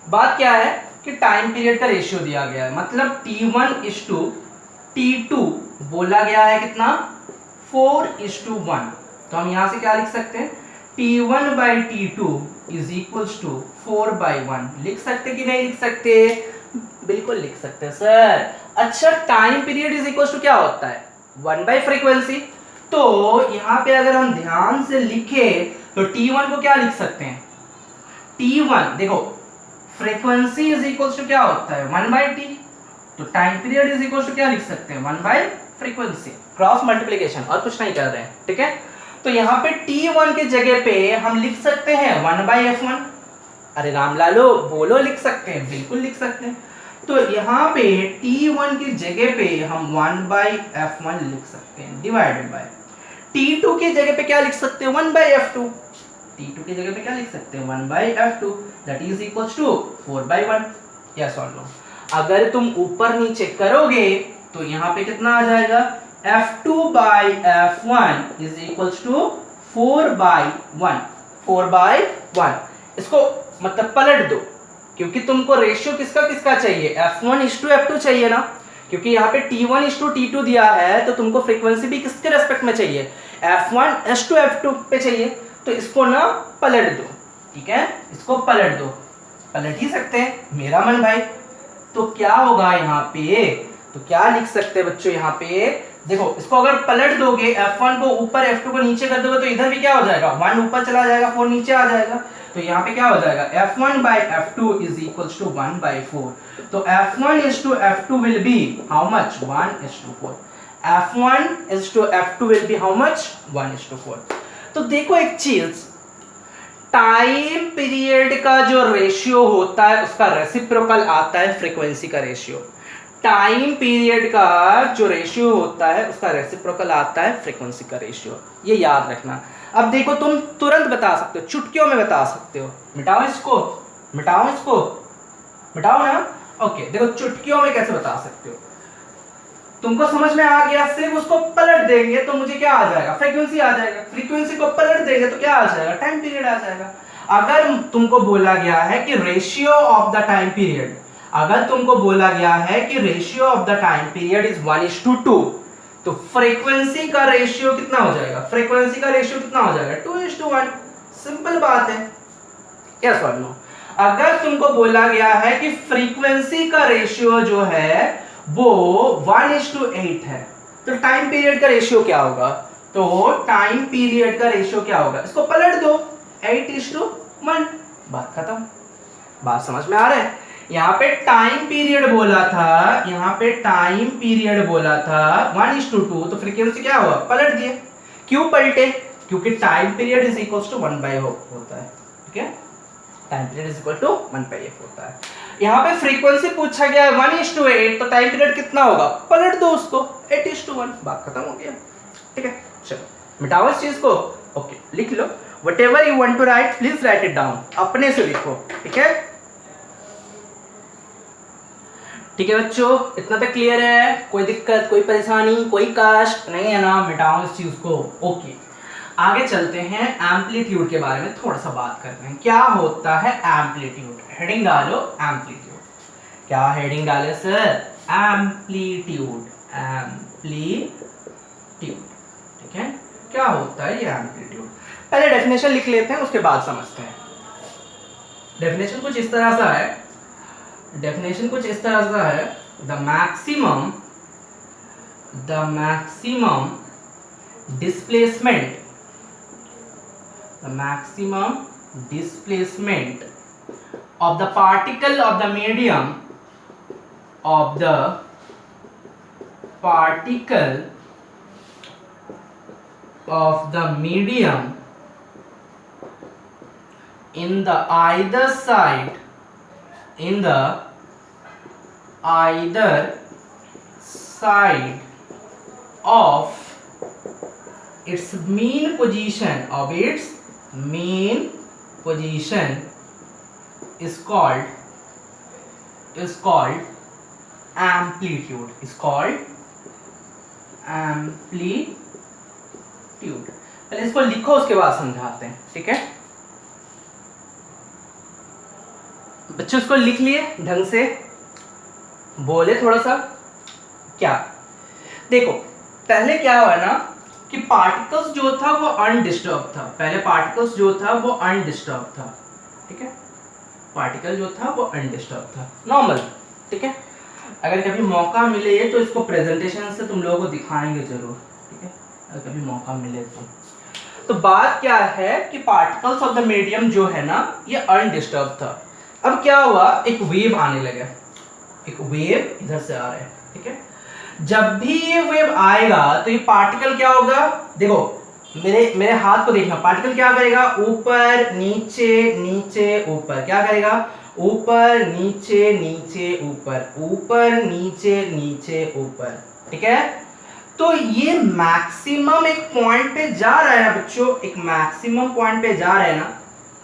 बात क्या है कि टाइम पीरियड का रेशियो दिया गया है, मतलब T1:T2 बोला गया है कितना, 4:1। तो हम यहां से क्या लिख सकते हैं, T1/T2 इज इक्वल्स टू 4/1। लिख सकते कि नहीं लिख सकते, बिल्कुल लिख सकते हैं सर। अच्छा, time period is equals to क्या होता है, 1/फ्रीक्वेंसी। तो यहाँ पे अगर हम ध्यान से लिखे तो T1 को क्या लिख सकते हैं, T1 देखो, फ्रीक्वेंसी इज इक्वल्स टू क्या होता है, 1/T। तो time period is equals to क्या लिख सकते हैं, 1/फ्रीक्वेंसी, क्रॉस मल्टीप्लिकेशन, और कुछ नहीं कर रहे हैं, ठीक है। तो यहाँ पे T1 के जगह पे हम लिख सकते हैं 1/f1। अरे रामलालो बोलो, लिख सकते हैं, बिल्कुल लिख सकते हैं। तो यहाँ पे T1 की जगह पे हम 1/f1 लिख सकते हैं, डिवाइडेड बाय T2 की जगह पे क्या लिख सकते हैं, 1/f2। T2 की जगह पे क्या लिख सकते हैं, 1/f2, that is equals to 4/1। Yes और नो। अगर तुम ऊपर नीचे करोगे तो यहाँ पे कितना आ जाएगा, f2/f1 इज इक्वल्स टू 4/1, 4/1। इसको मतलब पलट दो, क्योंकि तुमको रेशियो किसका किसका चाहिए, f1:f2 चाहिए ना, क्योंकि यहाँ पे T1:T2 दिया है, तो तुमको फ्रीक्वेंसी भी किसके रेस्पेक्ट में चाहिए, f1:f2 पे चाहिए। तो इसको ना पलट दो, ठीक है, इसको पलट दो, पलट ही सकते हैं, मेरा मन भाई। तो क्या होगा यहाँ पे, तो क्या लिख सकते हैं बच्चों, यहाँ पे देखो, इसको अगर पलट दोगे, f1 को ऊपर f2 को नीचे कर दोगे, तो इधर भी क्या हो जाएगा, 1 ऊपर चला जाएगा, 4 नीचे आ जाएगा। तो यहाँ पे क्या हो जाएगा, f1/f2 इज इक्वल्स टू 1/4। तो f1:f2 will be how much, 1:4। f1:f2 will be how much, 1:4। तो देखो एक चीज, टाइम पीरियड का जो रेशियो होता है उसका रेसिप्रोकल आता है फ्रीक्वेंसी का रेशियो। टाइम पीरियड का जो रेशियो होता है उसका रेसिप्रोकल आता है फ्रीक्वेंसी का रेशियो, ये याद रखना। अब देखो, तुम तुरंत बता सकते हो, चुटकियों में बता सकते हो। मिटाओ इसको, मिटाओ इसको, मिटाओ ना। ओके, देखो चुटकियों में कैसे बता सकते हो, तुमको समझ में आ गया, सिर्फ उसको पलट देंगे तो मुझे क्या आ जाएगा, फ्रीक्वेंसी आ जाएगा। फ्रीक्वेंसी को पलट देंगे तो क्या आ जाएगा, टाइम पीरियड आ जाएगा। अगर तुमको बोला गया है कि ratio of the time period, अगर तुमको बोला गया है कि ratio of the time period is 1:2, तो फ्रीक्वेंसी का रेशियो कितना हो जाएगा, फ्रीक्वेंसी का रेशियो कितना हो जाएगा, 2:1। सिंपल बात है, यस और नो। अगर तुमको बोला गया है कि फ्रीक्वेंसी का रेशियो जो है वो 1:8 है, तो टाइम पीरियड का रेशियो क्या होगा, तो टाइम पीरियड का रेशियो क्या होगा, इसको पलट दो, 8:1। बात खत्म। बात समझ में आ रहा है। यहाँ पे टाइम पीरियड बोला था, यहाँ पे टाइम पीरियड बोला था 1:2, तो फ्रीक्वेंसी क्या हुआ, पलट दिए। क्यों पलटे, क्योंकि time period is equals to 1/4 होता है, ठीक है। Time period is equal to 1/f होता है। यहाँ पे फ्रीक्वेंसी पूछा गया है 1:8, तो टाइम पीरियड कितना होगा, पलट दो उसको 8:1, बात खत्म हो गया। ठीक है, चलो मिटाओ इस चीज को। ओके, लिख लो whatever you want to write please write it down, अपने से लिखो। ठीक है, ठीक है बच्चों, इतना तक क्लियर है? कोई दिक्कत, कोई परेशानी, कोई कष्ट नहीं है ना? मिटाओ इस चीज को। ओके, आगे चलते हैं, एम्पलीट्यूड के बारे में थोड़ा सा बात करते हैं। क्या होता है एम्पलीट्यूड? हेडिंग डालो एम्पलीट्यूड। क्या हेडिंग डाले सर? Amplitude, amplitude. ठीक है, क्या होता है ये एम्पलीट्यूड? पहले डेफिनेशन लिख लेते हैं, उसके बाद समझते हैं। डेफिनेशन कुछ इस तरह सा है, डेफिनेशन कुछ इस तरह से है, the maximum displacement, the maximum displacement of the particle of the medium, of the particle of the medium in the either side, in the either side of its mean position, of its mean position is called amplitude, is called amplitude। पहले इसको लिखो, उसके बाद समझाते हैं। ठीक है बच्चों, इसको लिख लिए ढंग से, बोले थोड़ा सा। क्या देखो, पहले क्या हुआ ना कि पार्टिकल्स जो था वो अनडिस्टर्ब था। पहले पार्टिकल्स जो था वो अनडिस्टर्ब था। ठीक है, पार्टिकल जो था वो अनडिस्टर्ब था, नॉर्मल। ठीक है, अगर कभी मौका मिले तो इसको प्रेजेंटेशन से तुम लोगों को दिखाएंगे जरूर। ठीक है, अगर कभी मौका मिले तो बात क्या है कि पार्टिकल्स ऑफ द मीडियम जो है ना ये अनडिस्टर्ब था। अब क्या हुआ, एक वेव आने लगा, एक वेव इधर से आ रहा है। ठीक है, जब भी ये वेव आएगा तो ये पार्टिकल क्या होगा, देखो मेरे हाथ को देखना, पार्टिकल क्या करेगा, ऊपर नीचे नीचे ऊपर, क्या करेगा, ऊपर नीचे नीचे ऊपर, ऊपर नीचे नीचे ऊपर। ठीक है, तो ये मैक्सिमम एक पॉइंट पे जा रहा है ना बच्चों, एक मैक्सिमम पॉइंट पे जा रहा है ना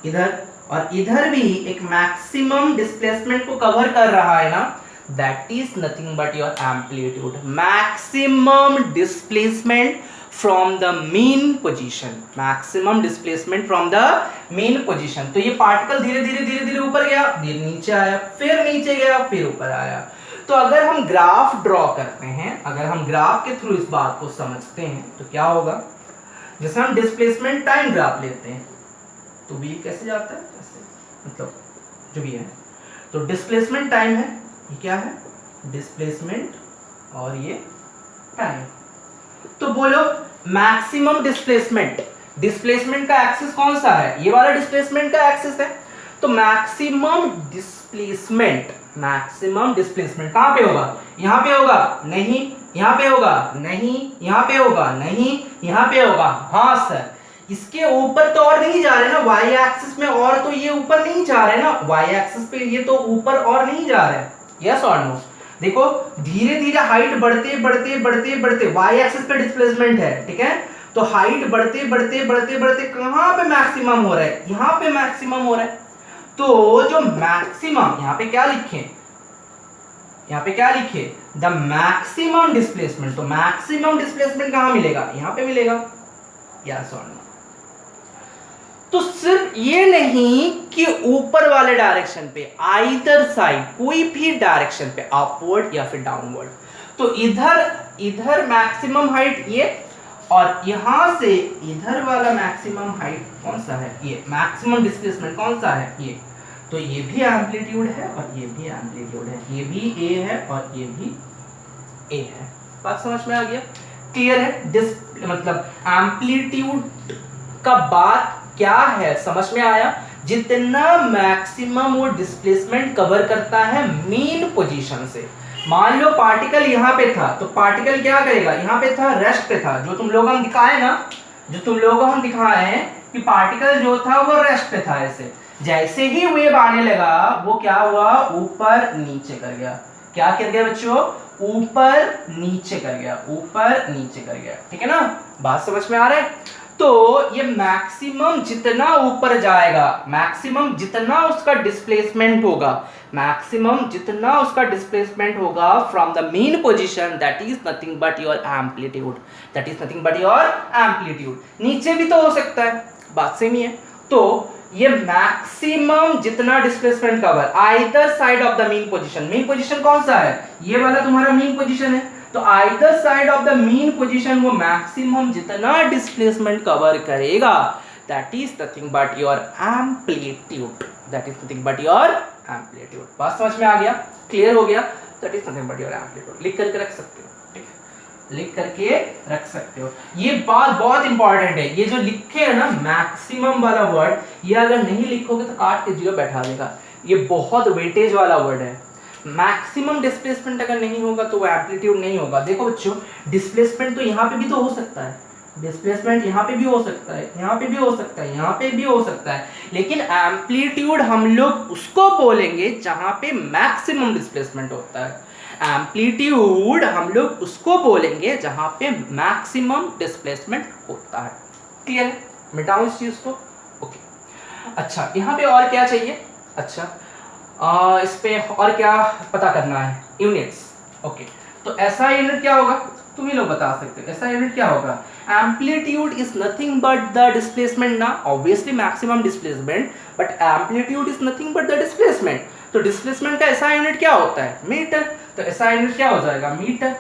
इधर, और इधर भी एक मैक्सिमम डिस्प्लेसमेंट को कवर कर रहा है ना, that is nothing but your amplitude, maximum displacement from the mean position, maximum displacement from the mean position। तो ये पार्टिकल धीरे धीरे धीरे धीरे ऊपर गया, धीरे नीचे आया, फिर नीचे गया, फिर ऊपर आया। तो अगर हम ग्राफ ड्रॉ करते हैं, अगर हम ग्राफ के थ्रू इस बात को समझते हैं तो क्या होगा, जैसे हम डिस्प्लेसमेंट टाइम ग्राफ लेते हैं तो वेव कैसे जाता है, ऐसे, मतलब जो भी है, तो डिस्प्लेसमेंट टाइम है, ये क्या है, डिस्प्लेसमेंट, और ये टाइम। तो बोलो मैक्सिमम डिस्प्लेसमेंट, डिस्प्लेसमेंट का एक्सिस कौन सा है, ये वाला डिस्प्लेसमेंट का एक्सिस है। तो मैक्सिमम डिस्प्लेसमेंट, मैक्सिमम डिस्प्लेसमेंट कहां पे होगा, यहां पे होगा नहीं, यहां पे होगा नहीं, यहां पे होगा नहीं, यहां पे होगा, हाँ सर। इसके ऊपर तो और नहीं जा रहे ना, वाई एक्सिस में, और तो ये ऊपर नहीं जा रहे ना, वाई एक्सिस पे ये तो ऊपर और नहीं जा रहे। यस और नो? देखो धीरे धीरे हाइट बढ़ते बढ़ते बढ़ते बढ़ते, वाई एक्सिस पे डिस्प्लेसमेंट है। ठीक है, तो हाइट बढ़ते बढ़ते बढ़ते बढ़ते कहां पे मैक्सिमम हो रहा है, यहां पे मैक्सिमम हो रहा है। तो जो मैक्सिमम, यहां पे क्या लिखे, यहां पे क्या लिखे, द मैक्सिमम डिस्प्लेसमेंट। तो मैक्सिमम डिस्प्लेसमेंट कहां मिलेगा, यहां पे मिलेगा। यस और नो? तो सिर्फ ये नहीं कि ऊपर वाले डायरेक्शन पे, आइदर साइड, कोई भी डायरेक्शन पे, अपवर्ड या फिर डाउनवर्ड। तो इधर मैक्सिमम हाइट ये, और यहां से इधर वाला मैक्सिमम हाइट कौन सा है, ये मैक्सिमम डिस्प्लेसमेंट कौन सा है, ये। तो ये भी एम्पलीट्यूड है और ये भी एम्पलीट्यूड है, ये भी ए है और ये भी ए है। बात समझ में आ गया, क्लियर है? मतलब एम्पलीट्यूड का बात क्या है, समझ में आया? जितना मैक्सिमम वो डिस्प्लेसमेंट कवर करता है मीन पोजीशन से। मान लो पार्टिकल यहाँ पे था, तो पार्टिकल क्या करेगा, यहाँ पे था, रेस्ट पे था, जो तुम लोग हम दिखाए ना, जो तुम लोगों को हम दिखाए हैं कि पार्टिकल जो था वो रेस्ट पे था, ऐसे जैसे ही वेव आने लगा वो क्या हुआ, ऊपर नीचे कर गया। क्या कर गया बच्चों, ऊपर नीचे कर गया, ऊपर नीचे कर गया। ठीक है ना, बात समझ में आ रहा है। तो ये मैक्सिमम जितना ऊपर जाएगा, मैक्सिमम जितना उसका डिस्प्लेसमेंट होगा, मैक्सिमम जितना उसका डिस्प्लेसमेंट होगा from the main position, that is nothing but your amplitude, that is nothing but your amplitude. नीचे भी तो हो सकता है, बात सेम ही है। तो ये मैक्सिमम जितना displacement cover either side of the mean position, mean position कौन सा है, ये वाला तुम्हारा मीन पोजीशन है, तो either side of the mean position वो मैक्सिमम जितना डिस्प्लेसमेंट कवर करेगा, that is nothing but your amplitude, that is nothing but your amplitude. बात समझ में आ गया, क्लियर हो गया, that is nothing but your amplitude. लिख करके रख सकते हो, लिख करके रख सकते हो। ये बात बहुत इंपॉर्टेंट है, ये जो लिखे है ना मैक्सिमम वाला वर्ड, ये अगर नहीं लिखोगे तो काट के जीरो बैठा देगा। ये बहुत वेटेज वाला वर्ड है। मैक्सिमम डिस्प्लेसमेंट अगर नहीं होगा तो वो एम्पलीट्यूड नहीं होगा। देखो बच्चों, डिस्प्लेसमेंट तो यहाँ पे भी तो हो सकता है, डिस्प्लेसमेंट यहाँ पे भी हो सकता है, यहाँ पे भी हो सकता है, यहाँ पे भी हो सकता है, लेकिन एम्पलीट्यूड हम लोग उसको बोलेंगे जहाँ पे मैक्सिमम डिस्प्लेसमेंट होता है। एम्पलीट्यूड हम लोग उसको बोलेंगे जहां पे मैक्सिमम डिस्प्लेसमेंट होता है। क्लियर है, मिटाऊं इस चीज को। ओके, अच्छा यहाँ पे और क्या चाहिए, अच्छा इस पे और क्या पता करना है, यूनिट्स। ओके, तो ऐसा यूनिट क्या होगा, तुम ही लोग बता सकते हो, ऐसा यूनिट क्या होगा। Amplitude is nothing but the displacement ना, obviously maximum displacement, but amplitude is nothing but the displacement. तो डिस्प्लेसमेंट का ऐसा यूनिट क्या होता है, मीटर। तो ऐसा यूनिट क्या हो जाएगा, मीटर।